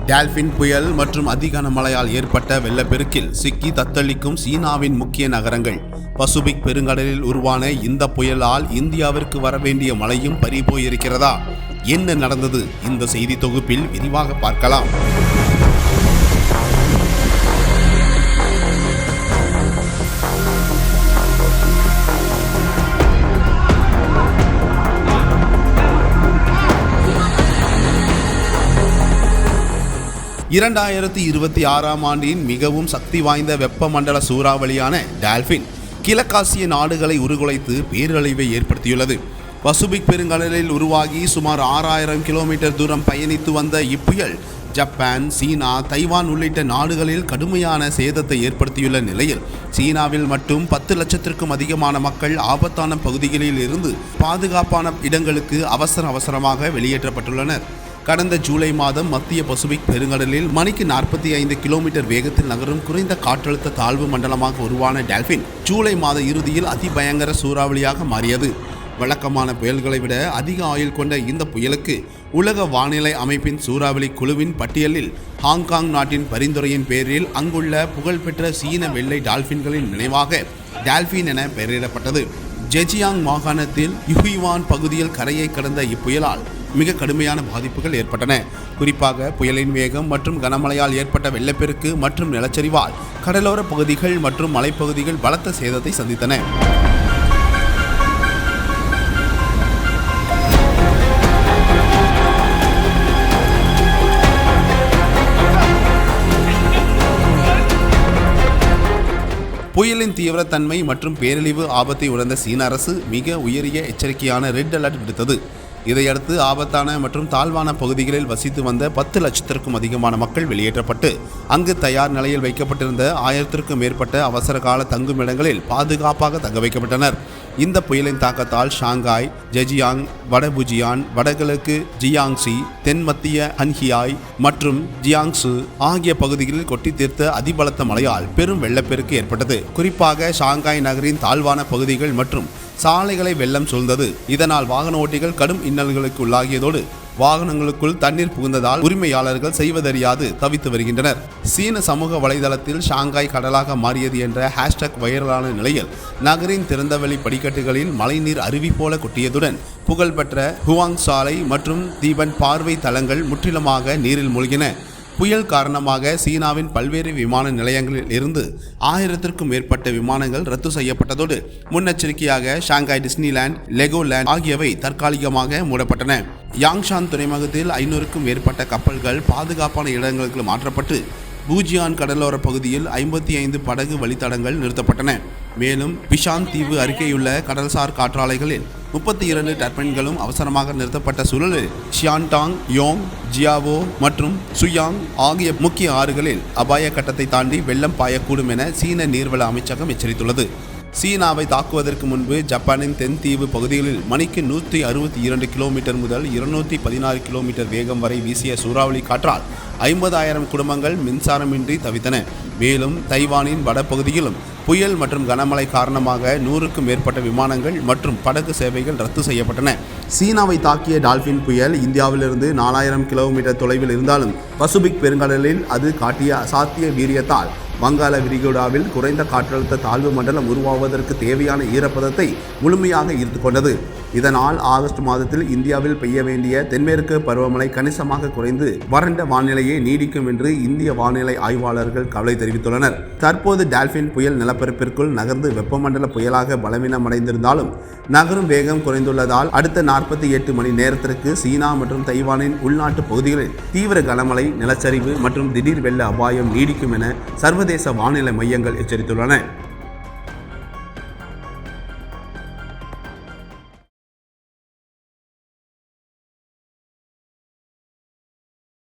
Dolphin புயல் மற்றும் அதிகனமழையால் ஏற்பட்ட வெள்ளப்பெருக்கில் சிக்கி தத்தளிக்கும் சீனாவின் முக்கிய நகரங்கள். பசிபிக் பெருங்கடலில் உருவான இந்த புயலால் இந்தியாவிற்கு வரவேண்டிய மழையும் பறிபோயிருக்கிறதா? என்ன நடந்தது? இந்த செய்தி தொகுப்பில் விரிவாக பார்க்கலாம். இரண்டாயிரத்தி 26ஆம் ஆண்டின் மிகவும் சக்தி வாய்ந்த வெப்பமண்டல சூறாவளியான டால்பின் கிழக்காசிய நாடுகளை உருகுலைத்து பேரழிவை ஏற்படுத்தியுள்ளது. பசிபிக் பெருங்கடலில் உருவாகி சுமார் 6000 கிலோமீட்டர் தூரம் பயணித்து வந்த இப்புயல் ஜப்பான், சீனா, தைவான் உள்ளிட்ட நாடுகளில் கடுமையான சேதத்தை ஏற்படுத்தியுள்ள நிலையில் சீனாவில் மட்டும் 10 லட்சத்திற்கும் அதிகமான மக்கள் ஆபத்தான பகுதிகளில் இருந்து பாதுகாப்பான இடங்களுக்கு அவசரமாக வெளியேற்றப்பட்டுள்ளனர். கடந்த ஜூலை மாதம் மத்திய பசிபிக் பெருங்கடலில் மணிக்கு 45 கிலோமீட்டர் வேகத்தில் நகரும் குறைந்த காற்றழுத்த தாழ்வு மண்டலமாக உருவான டால்பின் ஜூலை மாத இறுதியில் அதிபயங்கர சூறாவளியாக மாறியது. வழக்கமான புயல்களை விட அதிக ஆயுள் கொண்ட இந்த புயலுக்கு உலக வானிலை அமைப்பின் சூறாவளி குழுவின் பட்டியலில் ஹாங்காங் நாட்டின் பரிந்துரையின் பேரில் அங்குள்ள புகழ்பெற்ற சீன வெள்ளை டால்பின்களின் நினைவாக டால்பின் என பெயரிடப்பட்டது. ஜெஜியாங் மாகாணத்தில் யுஹுவான் பகுதியில் கரையை கடந்த இப்புயலால் மிக கடுமையான பாதிப்புகள் ஏற்பட்டன. குறிப்பாக புயலின் வேகம் மற்றும் கனமழையால் ஏற்பட்ட வெள்ளப்பெருக்கு மற்றும் நிலச்சரிவால் கடலோர பகுதிகள் மற்றும் மலைப்பகுதிகள் பலத்த சேதத்தை சந்தித்தன. புயலின் தீவிரத்தன்மை மற்றும் பேரழிவு ஆபத்தை உணர்ந்த சீன அரசு மிக உயரிய எச்சரிக்கையான ரெட் அலர்ட் விடுத்தது. இதையடுத்து ஆபத்தான மற்றும் தாழ்வான பகுதிகளில் வசித்து வந்த 10 லட்சத்திற்கும் அதிகமான மக்கள் வெளியேற்றப்பட்டு அங்கு தயார் நிலையில் வைக்கப்பட்டிருந்த 1000க்கும் மேற்பட்ட அவசரகால தங்குமிடங்களில் பாதுகாப்பாக தங்க வைக்கப்பட்டனர். இந்த புயலின் தாக்கத்தால் ஷாங்காய், ஜெஜியாங், வடபுஜியான், வடகிழக்கு ஜியாங்சி, தென் மத்திய ஹன்ஹியாய் மற்றும் ஜியாங்சு ஆகிய பகுதிகளில் கொட்டி தீர்த்த அதிபலத்த மழையால் பெரும் வெள்ளப்பெருக்கு ஏற்பட்டது. குறிப்பாக ஷாங்காய் நகரின் தாழ்வான பகுதிகள் மற்றும் சாலைகளை வெள்ளம் சூழ்ந்தது. இதனால் வாகன ஓட்டிகள் கடும் இன்னல்களுக்கு உள்ளாகியதோடு வாகனங்களுக்குள் தண்ணீர் புகுந்ததால் உரிமையாளர்கள் செய்வதறியாது தவித்து வருகின்றனர். சீன சமூக வலைதளத்தில் ஷாங்காய் கடலாக மாறியது என்ற ஹேஷ்டாக் வைரலான நிலையில் நகரின் திறந்தவெளி படிக்கட்டுகளில் மழைநீர் அருவி போல கொட்டியதுடன் புகழ்பெற்ற ஹுவாங் சாலை மற்றும் தீபன் பார்வை தளங்கள் முற்றிலுமாக நீரில் மூழ்கின. புயல் காரணமாக சீனாவின் பல்வேறு விமான நிலையங்களில் இருந்து 1000க்கும் மேற்பட்ட விமானங்கள் ரத்து செய்யப்பட்டதோடு முன்னெச்சரிக்கையாக ஷாங்காய் டிஸ்னிலேண்ட், லெகோலேண்ட் ஆகியவை தற்காலிகமாக மூடப்பட்டன. யாங்ஷான் துறைமுகத்தில் 500க்கும் மேற்பட்ட கப்பல்கள் பாதுகாப்பான இடங்களுக்கு மாற்றப்பட்டு பூஜியான் கடலோர பகுதியில் 55 படகு வழித்தடங்கள் நிறுத்தப்பட்டன. மேலும் பிஷான் தீவு அருகேயுள்ள கடல்சார் காற்றாலைகளில் 32 டர்பைன்களும் அவசரமாக நிறுத்தப்பட்ட சூழலில் ஷியான்டாங், யோங், ஜியாவோ மற்றும் சுயாங் ஆகிய முக்கிய ஆறுகளில் அபாய கட்டத்தை தாண்டி வெள்ளம் பாயக்கூடும் என சீன நீர்வள அமைச்சகம் எச்சரித்துள்ளது. சீனாவை தாக்குவதற்கு முன்பு ஜப்பானின் தென் தீவு பகுதிகளில் மணிக்கு 162 கிலோமீட்டர் முதல் 216 கிலோமீட்டர் வேகம் வரை வீசிய சூறாவளி காற்றால் 50,000 குடும்பங்கள் மின்சாரமின்றி தவித்தன. மேலும் தைவானின் வடபகுதியிலும் புயல் மற்றும் கனமழை காரணமாக 100க்கும் மேற்பட்ட விமானங்கள் மற்றும் படகு சேவைகள் ரத்து செய்யப்பட்டன. சீனாவை தாக்கிய டால்பின் புயல் இந்தியாவிலிருந்து 4000 கிலோமீட்டர் தொலைவில் இருந்தாலும் பசிபிக் பெருங்கடலில் அது காட்டிய அசாத்திய வீரியத்தால் வங்காள விரிகுடாவில் குறைந்த காற்றழுத்த தாழ்வு மண்டலம் உருவாவதற்கு தேவையான ஈரப்பதத்தை முழுமையாக ஈர்த்து கொண்டது. இதனால் ஆகஸ்ட் மாதத்தில் இந்தியாவில் பெய்ய வேண்டிய தென்மேற்கு பருவமழை கணிசமாக குறைந்து வறண்ட வானிலையே நீடிக்கும் என்று இந்திய வானிலை ஆய்வாளர்கள் கவலை தெரிவித்துள்ளனர். தற்போது டால்பின் புயல் நிலப்பரப்பிற்குள் நகர்ந்து வெப்பமண்டல புயலாக பலவீனமடைந்திருந்தாலும் நகரும் வேகம் குறைந்துள்ளதால் அடுத்த 48 மணி நேரத்திற்கு சீனா மற்றும் தைவானின் உள்நாட்டு பகுதிகளில் தீவிர கனமழை, நிலச்சரிவு மற்றும் திடீர் வெள்ள அபாயம் நீடிக்கும் என சர்வதேச வானிலை மையங்கள் எச்சரித்துள்ளன.